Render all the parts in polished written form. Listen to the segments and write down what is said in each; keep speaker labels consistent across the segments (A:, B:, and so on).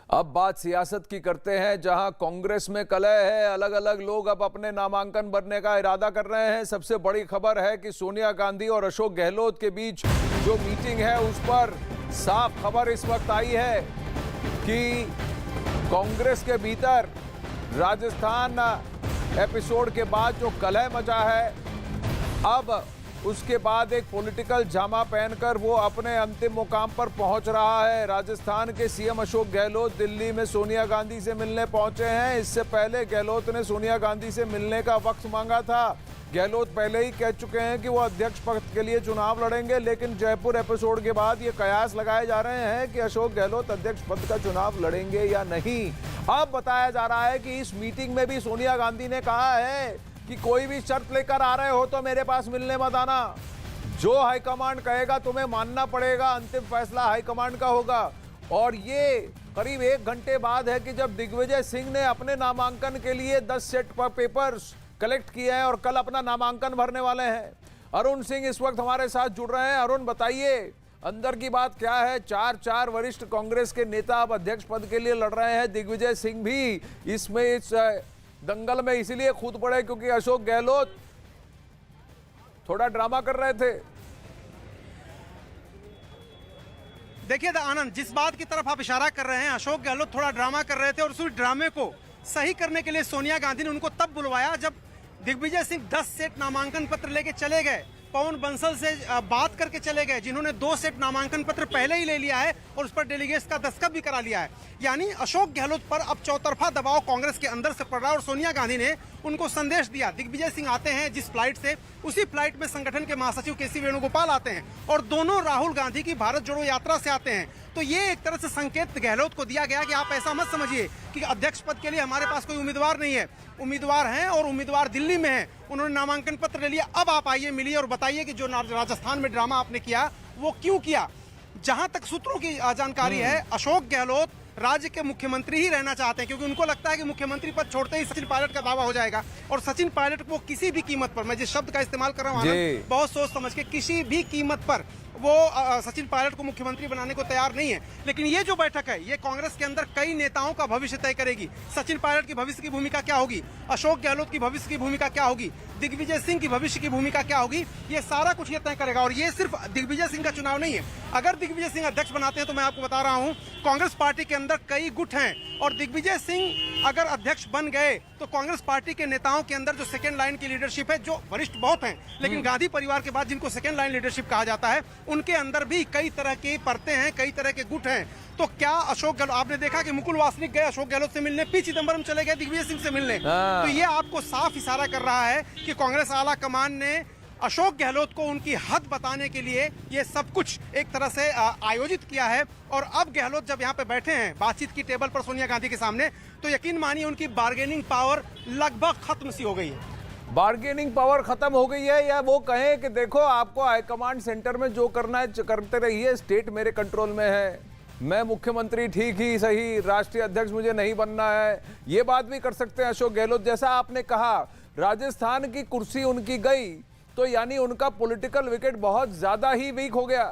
A: अब बात सियासत की करते हैं, जहां कांग्रेस में कलह है। अलग अलग लोग अब अपने नामांकन भरने का इरादा कर रहे हैं। सबसे बड़ी खबर है कि सोनिया गांधी और अशोक गहलोत के बीच जो मीटिंग है उस पर साफ खबर इस वक्त आई है कि कांग्रेस के भीतर राजस्थान एपिसोड के बाद जो कलह मचा है, अब उसके बाद एक पॉलिटिकल जामा पहनकर वो अपने अंतिम मुकाम पर पहुंच रहा है। राजस्थान के सीएम अशोक गहलोत दिल्ली में सोनिया गांधी से मिलने पहुंचे हैं। इससे पहले गहलोत ने सोनिया गांधी से मिलने का वक्त मांगा था। गहलोत पहले ही कह चुके हैं कि वो अध्यक्ष पद के लिए चुनाव लड़ेंगे, लेकिन जयपुर एपिसोड के बाद ये कयास लगाए जा रहे हैं कि अशोक गहलोत अध्यक्ष पद का चुनाव लड़ेंगे या नहीं। अब बताया जा रहा है कि इस मीटिंग में भी सोनिया गांधी ने कहा है कि कोई भी शर्त लेकर आ रहे हो तो मेरे पास मिलने मत आना। जो हाईकमांड कहेगा तुम्हें मानना पड़ेगा, अंतिम फैसला हाईकमांड का होगा। और ये करीब 1 घंटे बाद है कि जब दिग्विजय सिंह ने अपने नामांकन के लिए 10 सेट पेपर्स कलेक्ट किए हैं और कल अपना नामांकन भरने वाले हैं। अरुण सिंह इस वक्त हमारे साथ जुड़ रहे हैं। अरुण, बताइए अंदर की बात क्या है। 4 वरिष्ठ कांग्रेस के नेता अब अध्यक्ष पद के लिए लड़ रहे हैं। दिग्विजय सिंह भी इसमें इस दंगल में इसीलिए कूद पड़े क्योंकि अशोक गहलोत थोड़ा ड्रामा कर रहे थे।
B: देखिए आनंद, जिस बात की तरफ आप इशारा कर रहे हैं, अशोक गहलोत थोड़ा ड्रामा कर रहे थे और उस ड्रामे को सही करने के लिए सोनिया गांधी ने उनको तब बुलवाया जब दिग्विजय सिंह 10 सेट नामांकन पत्र लेके चले गए। पवन बंसल से बात करके चले गए, जिन्होंने 2 सेट नामांकन पत्र पहले ही ले लिया है और उस पर डेलीगेट्स का दस्तखत भी करा लिया है। यानी अशोक गहलोत पर अब चौतरफा दबाव कांग्रेस के अंदर से पड़ रहा है और सोनिया गांधी ने उनको संदेश दिया। दिग्विजय सिंह आते हैं जिस फ्लाइट से, उसी फ्लाइट में संगठन के महासचिव केसी वेणुगोपाल आते हैं और दोनों राहुल गांधी की भारत जोड़ो यात्रा से आते हैं। तो ये एक तरह से संकेत गहलोत को दिया गया कि आप ऐसा मत समझिए कि अध्यक्ष पद के लिए हमारे पास कोई उम्मीदवार नहीं है। उम्मीदवार हैं और उम्मीदवार दिल्ली में है। उन्होंने नामांकन पत्र ले लिया। अब आप आइए, मिलिए और बताइए कि जो राजस्थान में ड्रामा आपने किया वो क्यों किया। जहां तक सूत्रों की जानकारी है, अशोक गहलोत राज्य के मुख्यमंत्री ही रहना चाहते हैं क्योंकि उनको लगता है कि मुख्यमंत्री पद छोड़ते ही सचिन पायलट का दावा हो जाएगा और सचिन पायलट को किसी भी कीमत पर, मैं जिस शब्द का इस्तेमाल कर रहा हूँ बहुत सोच समझ के, किसी भी कीमत पर वो सचिन पायलट को मुख्यमंत्री बनाने को तैयार नहीं है। लेकिन ये जो बैठक है, ये कांग्रेस के अंदर कई नेताओं का भविष्य तय करेगी। सचिन पायलट की भविष्य की भूमिका क्या होगी, अशोक गहलोत की भविष्य की भूमिका क्या होगी, दिग्विजय सिंह की भविष्य की भूमिका क्या होगी, ये सारा कुछ ये तय करेगा। और ये सिर्फ दिग्विजय सिंह का चुनाव नहीं है। अगर दिग्विजय सिंह अध्यक्ष बनाते हैं तो मैं आपको बता रहा हूँ, कांग्रेस पार्टी के अंदर कई गुट हैं और दिग्विजय सिंह अगर अध्यक्ष बन गए तो कांग्रेस पार्टी के नेताओं के अंदर जो सेकेंड लाइन की लीडरशिप है, जो वरिष्ठ बहुत हैं लेकिन गांधी परिवार के बाद जिनको सेकेंड लाइन लीडरशिप कहा जाता है, उनके अंदर भी कई तरह के परतें हैं, कई तरह के गुट हैं। तो क्या अशोक गहलोत, आपने देखा कि मुकुल वासनिक गए अशोक गहलोत से मिलने, पी चिदंबरम चले गए दिग्विजय सिंह से मिलने। तो ये आपको साफ इशारा कर रहा है कि कांग्रेस आला कमान ने अशोक गहलोत को उनकी हद बताने के लिए ये सब कुछ एक तरह से आयोजित किया है। और अब गहलोत जब यहाँ पे बैठे हैं बातचीत की टेबल पर सोनिया गांधी के सामने, तो यकीन मानिए उनकी बार्गेनिंग पावर लगभग खत्म सी हो गई है।
A: बार्गेनिंग पावर खत्म हो गई है, या वो कहें कि देखो आपको हाईकमांड सेंटर में जो करना है करते रहिए, स्टेट मेरे कंट्रोल में है, मैं मुख्यमंत्री ठीक ही सही, राष्ट्रीय अध्यक्ष मुझे नहीं बनना है। ये बात भी कर सकते हैं अशोक गहलोत। जैसा आपने कहा, राजस्थान की कुर्सी उनकी गई तो यानी उनका पॉलिटिकल विकेट बहुत ज्यादा ही वीक हो गया,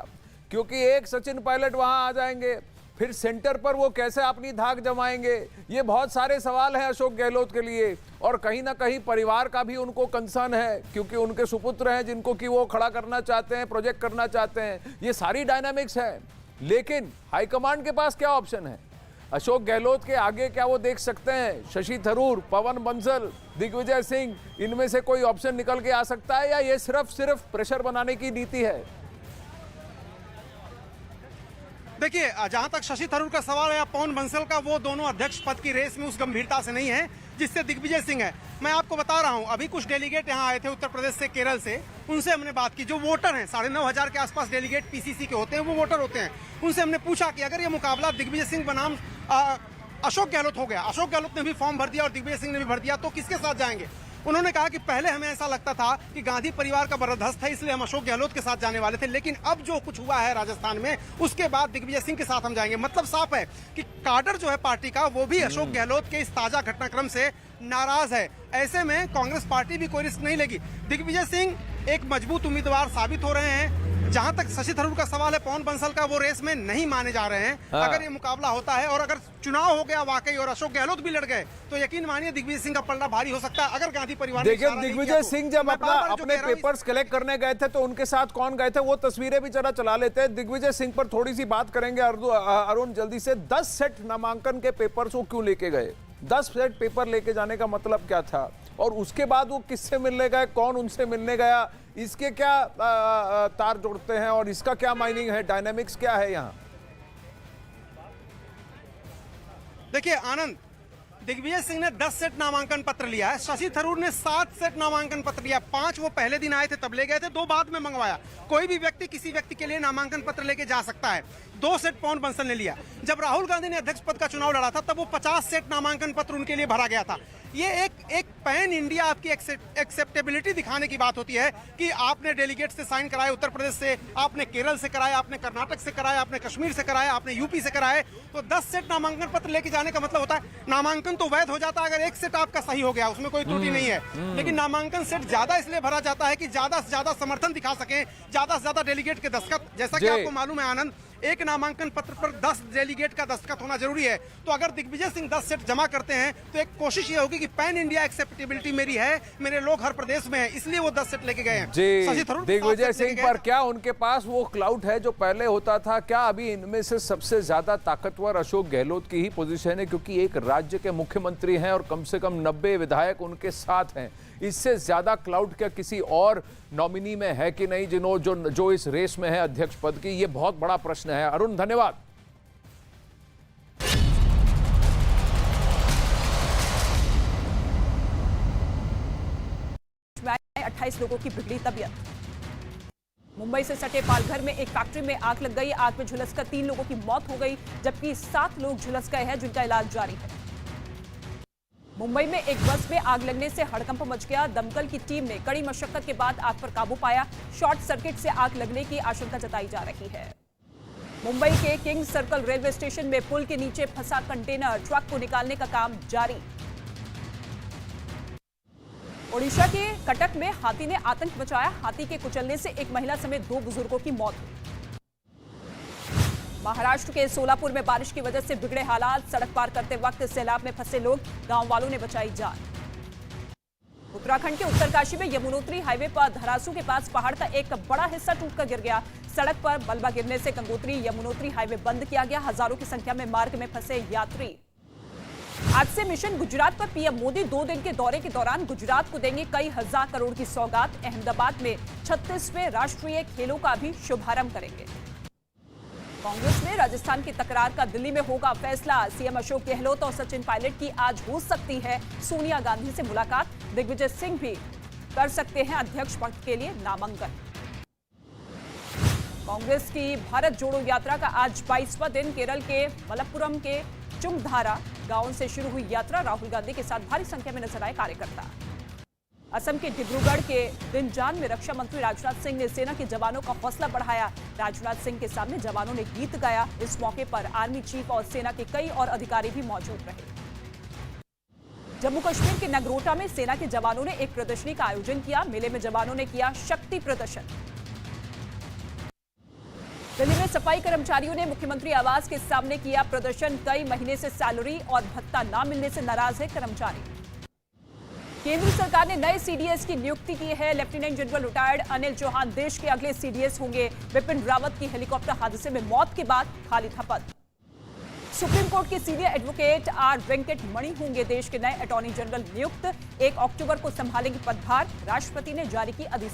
A: क्योंकि एक सचिन पायलट वहां आ जाएंगे, फिर सेंटर पर वो कैसे अपनी धाक जमाएंगे, ये बहुत सारे सवाल हैं अशोक गहलोत के लिए। और कहीं ना कहीं परिवार का भी उनको कंसर्न है, क्योंकि उनके सुपुत्र हैं जिनको कि वो खड़ा करना चाहते हैं, प्रोजेक्ट करना चाहते हैं। ये सारी डायनामिक्स है। लेकिन हाईकमांड के पास क्या ऑप्शन है? अशोक गहलोत के आगे क्या वो देख सकते हैं शशि थरूर, पवन बंसल, दिग्विजय सिंह, इनमें से कोई ऑप्शन निकल के आ सकता है, या ये सिर्फ प्रेशर बनाने की नीति है?
B: देखिए, जहां तक शशि थरूर का सवाल है या पवन बंसल का, वो दोनों अध्यक्ष पद की रेस में उस गंभीरता से नहीं है जिससे दिग्विजय सिंह है। मैं आपको बता रहा हूं, अभी कुछ डेलीगेट यहां आए थे उत्तर प्रदेश से, केरल से, उनसे हमने बात की। जो वोटर हैं, 9,500 के आसपास डेलीगेट पीसीसी के होते हैं, वो वोटर होते हैं। उनसे हमने पूछा कि अगर ये मुकाबला दिग्विजय सिंह बनाम अशोक गहलोत हो गया, अशोक गहलोत ने भी फॉर्म भर दिया और दिग्विजय सिंह ने भी भर दिया, तो किसके साथ जाएंगे? उन्होंने कहा कि पहले हमें ऐसा लगता था कि गांधी परिवार का बरदस्त है, इसलिए हम अशोक गहलोत के साथ जाने वाले थे, लेकिन अब जो कुछ हुआ है राजस्थान में, उसके बाद दिग्विजय सिंह के साथ हम जाएंगे। मतलब साफ है कि काडर जो है पार्टी का, वो भी अशोक गहलोत के इस ताजा घटनाक्रम से नाराज है। ऐसे में कांग्रेस पार्टी भी कोई रिस्क नहीं लेगी। दिग्विजय सिंह एक मजबूत उम्मीदवार साबित हो रहे हैं। जहां तक शशि थरूर का सवाल है, पवन बंसल का, वो रेस में नहीं माने जा रहे हैं।
A: हाँ।
B: अगर ये मुकाबला होता है और अगर चुनाव हो गया वाकई और अशोक गहलोत भी लड़ गए तो यकीन मानिए दिग्विजय सिंह का पलड़ा भारी हो सकता है। अगर गांधी परिवार ने
A: देखिए
B: इशारा नहीं
A: दिग्विजय
B: किया तो
A: सिंह जब
B: मैं
A: अपना
B: बार-बार जो
A: अपने
B: कह रहा हूं,
A: पेपर्स कलेक्ट करने गए थे तो उनके साथ कौन गए थे वो तस्वीरें भी जरा चला लेते हैं। दिग्विजय सिंह पर थोड़ी सी बात करेंगे अरुण जल्दी से। 10 सेट नामांकन के पेपर्स वो क्यों लेके गए? 10 सेट पेपर लेके जाने का मतलब क्या था? और उसके बाद वो किससे मिलने गए, कौन उनसे मिलने गया, इसके क्या तार जोड़ते हैं और इसका क्या माइनिंग है, डायनामिक्स क्या है यहाँ?
B: देखिए आनंद, दिग्विजय सिंह ने 10 सेट नामांकन पत्र लिया है, शशि थरूर ने 7 सेट नामांकन पत्र लिया। 5 वो पहले दिन आए थे तब ले गए थे, 2 बाद में मंगवाया। कोई भी व्यक्ति किसी व्यक्ति के लिए नामांकन पत्र लेके जा सकता है। 2 सेट पवन बंसल ने लिया। जब राहुल गांधी ने अध्यक्ष पद का चुनाव लड़ा था तब वो 50 सेट नामांकन पत्र उनके लिए भरा गया था। ये एक पैन इंडिया आपकी एक्सेप्टेबिलिटी दिखाने की बात होती है कि आपने डेलीगेट से साइन कराए, उत्तर प्रदेश से, आपने केरल से कराए, आपने कर्नाटक से कराए, आपने कश्मीर से कराए, आपने यूपी से कराए। तो 10 सेट नामांकन पत्र लेके जाने का मतलब होता है नामांकन तो वैध हो जाता है अगर 1 सेट आपका सही हो गया, उसमें कोई त्रुटि नहीं है। लेकिन नामांकन सेट ज्यादा इसलिए भरा जाता है कि ज्यादा से ज्यादा समर्थन दिखा सके, ज्यादा से ज्यादा डेलीगेट के दस्तखत। जैसा कि आपको मालूम है आनंद, एक नामांकन पत्र पर 10 डेलीगेट का दस्तखत होना जरूरी है। तो अगर दिग्विजय सिंह 10 सेट जमा करते हैं तो एक कोशिश ये होगी कि पैन इंडिया एक्सेप्टेबिलिटी मेरी है, मेरे लोग हर प्रदेश में हैं, इसलिए वो 10 सेट लेके गए हैं।
A: जी, दिग्विजय सिंह पर क्या उनके पास वो क्लाउड है जो पहले होता था? क्या अभी इनमें से सबसे ज्यादा ताकतवर अशोक गहलोत की ही पोजीशन है, क्योंकि एक राज्य के मुख्यमंत्री हैं और कम से कम 90 विधायक उनके साथ हैं? इससे ज्यादा क्लाउड क्या किसी और नॉमिनी में है कि नहीं जो इस रेस में है अध्यक्ष पद की? ये बहुत बड़ा प्रश्न है। अरुण धन्यवाद।
C: 28 लोगों की बिगड़ी तबीयत। मुंबई से सटे पालघर में एक फैक्ट्री में आग लग गई। आग में झुलसकर 3 लोगों की मौत हो गई, जबकि 7 लोग झुलस गए हैं जिनका इलाज जारी है। मुंबई में एक बस में आग लगने से हड़कंप मच गया। दमकल की टीम ने कड़ी मशक्कत के बाद आग पर काबू पाया। शॉर्ट सर्किट से आग लगने की आशंका जताई जा रही है। मुंबई के किंग सर्कल रेलवे स्टेशन में पुल के नीचे फंसा कंटेनर ट्रक को निकालने का काम जारी। ओडिशा के कटक में हाथी ने आतंक मचाया। हाथी के कुचलने से एक महिला समेत 2 बुजुर्गों की मौत हुई। महाराष्ट्र के सोलापुर में बारिश की वजह से बिगड़े हालात। सड़क पार करते वक्त सैलाब में फंसे लोग, गांव वालों ने बचाई जान। उत्तराखंड के उत्तरकाशी में यमुनोत्री हाईवे पर धरासू के पास पहाड़ का एक बड़ा हिस्सा टूटकर गिर गया। सड़क पर मलबा गिरने से गंगोत्री यमुनोत्री हाईवे बंद किया गया। हजारों की संख्या में मार्ग में फंसे यात्री। आज से मिशन गुजरात पर पीएम मोदी 2 दिन के दौरे के दौरान गुजरात को देंगे कई हजार करोड़ की सौगात। अहमदाबाद में 36वें राष्ट्रीय खेलों का भी शुभारंभ करेंगे। कांग्रेस में राजस्थान की तकरार का दिल्ली में होगा फैसला। सीएम अशोक गहलोत और सचिन पायलट की आज हो सकती है सोनिया गांधी से मुलाकात। दिग्विजय सिंह भी कर सकते हैं अध्यक्ष पद के लिए नामांकन। कांग्रेस की भारत जोड़ो यात्रा का आज 22वां दिन। केरल के मलप्पुरम के चुंगधारा गांव से शुरू हुई यात्रा। राहुल गांधी के साथ भारी संख्या में नजर आए कार्यकर्ता। असम के डिब्रूगढ़ के दिनजान में रक्षा मंत्री राजनाथ सिंह ने सेना के जवानों का हौसला बढ़ाया। राजनाथ सिंह के सामने जवानों ने गीत गाया। इस मौके पर आर्मी चीफ और सेना के कई और अधिकारी भी मौजूद रहे। जम्मू कश्मीर के नगरोटा में सेना के जवानों ने एक प्रदर्शनी का आयोजन किया। मेले में जवानों ने किया शक्ति प्रदर्शन। दिल्ली में सफाई कर्मचारियों ने मुख्यमंत्री आवास के सामने किया प्रदर्शन। कई महीने से सैलरी और भत्ता न मिलने से नाराज है कर्मचारी। केंद्र सरकार ने नए सीडीएस की नियुक्ति की है। Lieutenant general retired Anil Chauhan देश के अगले सीडीएस होंगे। विपिन रावत की हेलीकॉप्टर हादसे में मौत के बाद खाली था पद। सुप्रीम कोर्ट के सीनियर एडवोकेट आर वेंकट मणि होंगे देश के नए अटॉर्नी जनरल नियुक्त। 1 अक्टूबर को संभालेंगे पदभार। राष्ट्रपति ने जारी की अधिसूचना।